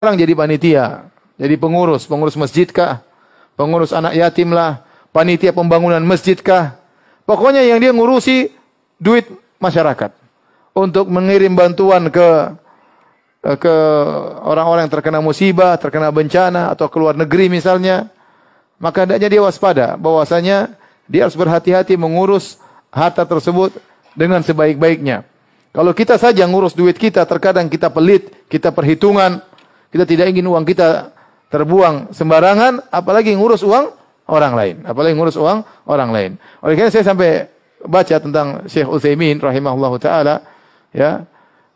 orang jadi panitia, jadi pengurus masjid kah, pengurus anak yatim lah, panitia pembangunan masjid kah. Pokoknya yang dia ngurusi duit masyarakat untuk mengirim bantuan ke orang-orang yang terkena musibah, terkena bencana atau ke luar negeri misalnya. Maka hendaknya dia waspada bahwasanya dia harus berhati-hati mengurus harta tersebut dengan sebaik-baiknya. Kalau kita saja ngurus duit kita, terkadang kita pelit, kita perhitungan, kita tidak ingin uang kita terbuang sembarangan, apalagi ngurus uang orang lain. Apalagi ngurus uang orang lain. Oleh karena saya sampai baca tentang Syekh Utsaimin rahimahullahu taala, ya,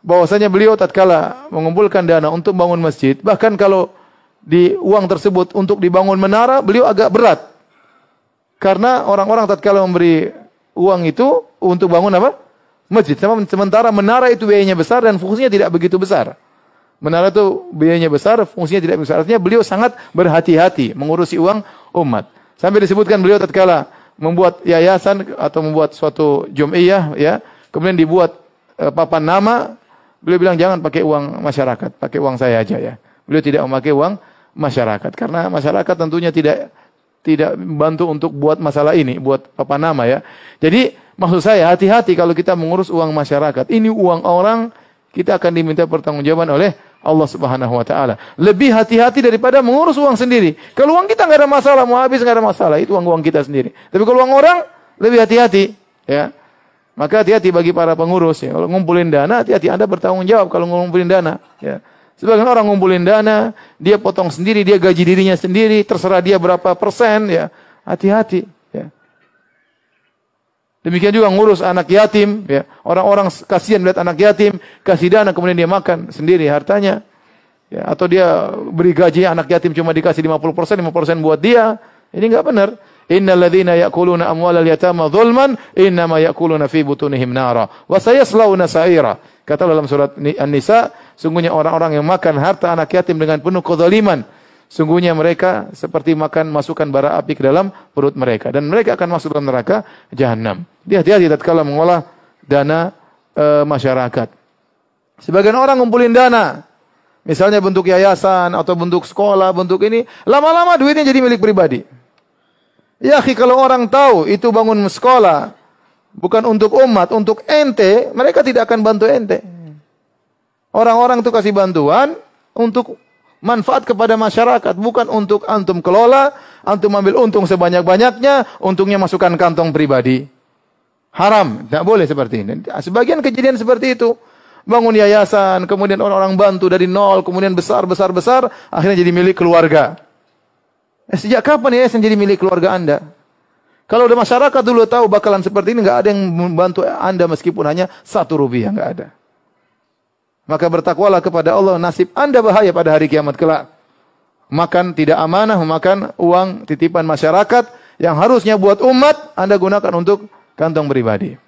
bahwasanya beliau tatkala mengumpulkan dana untuk bangun masjid, bahkan kalau di uang tersebut untuk dibangun menara, beliau agak berat. Karena orang-orang tatkala memberi uang itu untuk bangun apa? Masjid. Sementara menara itu biayanya besar dan fungsinya tidak begitu besar. Menara itu biayanya besar, fungsinya tidak besar. Artinya beliau sangat berhati-hati mengurusi uang umat. Sampai disebutkan beliau tatkala membuat yayasan atau membuat suatu jum'iyah, ya, kemudian dibuat papan nama, beliau bilang jangan pakai uang masyarakat, pakai uang saya aja ya. Beliau tidak memakai uang masyarakat karena masyarakat tentunya tidak membantu untuk buat masalah ini, buat papan nama ya. Jadi maksud saya hati-hati kalau kita mengurus uang masyarakat. Ini uang orang, kita akan diminta pertanggungjawaban oleh Allah Subhanahu wa taala. Lebih hati-hati daripada mengurus uang sendiri. Kalau uang kita enggak ada masalah, mau habis enggak ada masalah, itu uang kita sendiri. Tapi kalau uang orang lebih hati-hati, ya. Maka hati-hati bagi para pengurus ya. Kalau ngumpulin dana, hati-hati Anda bertanggung jawab kalau ngumpulin dana, ya. Sebagian orang ngumpulin dana, dia potong sendiri, dia gaji dirinya sendiri, terserah dia berapa persen, ya. Hati-hati, ya. Demikian juga ngurus anak yatim, ya. Orang-orang kasihan melihat anak yatim, kasih dana kemudian dia makan sendiri hartanya. Ya, atau dia beri gaji anak yatim cuma dikasih 50%, 5% buat dia. Ini enggak benar. Innal ladzina ya'kuluna amwalal yatama dzulman innama ya'kuluna fi butunihim nara wa sayaslawna sa'ira. Kata dalam surat An-Nisa, sungguhnya orang-orang yang makan harta anak yatim dengan penuh kezaliman, sungguhnya mereka seperti makan masukkan bara api ke dalam perut mereka dan mereka akan masuk dalam neraka jahanam. Dia hati-hati tatkala mengolah dana masyarakat. Sebagian orang ngumpulin dana, misalnya bentuk yayasan atau bentuk sekolah, bentuk ini, lama-lama duitnya jadi milik pribadi. Ya, kalau orang tahu itu bangun sekolah bukan untuk umat, untuk ente, mereka tidak akan bantu ente. Orang-orang itu kasih bantuan untuk manfaat kepada masyarakat, bukan untuk antum kelola, antum ambil untung sebanyak-banyaknya, untungnya masukkan kantong pribadi. Haram, tidak boleh seperti ini. Sebagian kejadian seperti itu. Bangun yayasan, kemudian orang-orang bantu dari nol, kemudian besar, akhirnya jadi milik keluarga. Sejak kapan yayasan jadi milik keluarga Anda? Kalau udah masyarakat dulu tahu bakalan seperti ini, nggak ada yang membantu Anda meskipun hanya 1 rupiah, nggak ada. Maka bertakwalah kepada Allah, nasib Anda bahaya pada hari kiamat kelak. Makan tidak amanah, memakan uang titipan masyarakat yang harusnya buat umat, Anda gunakan untuk kantong pribadi.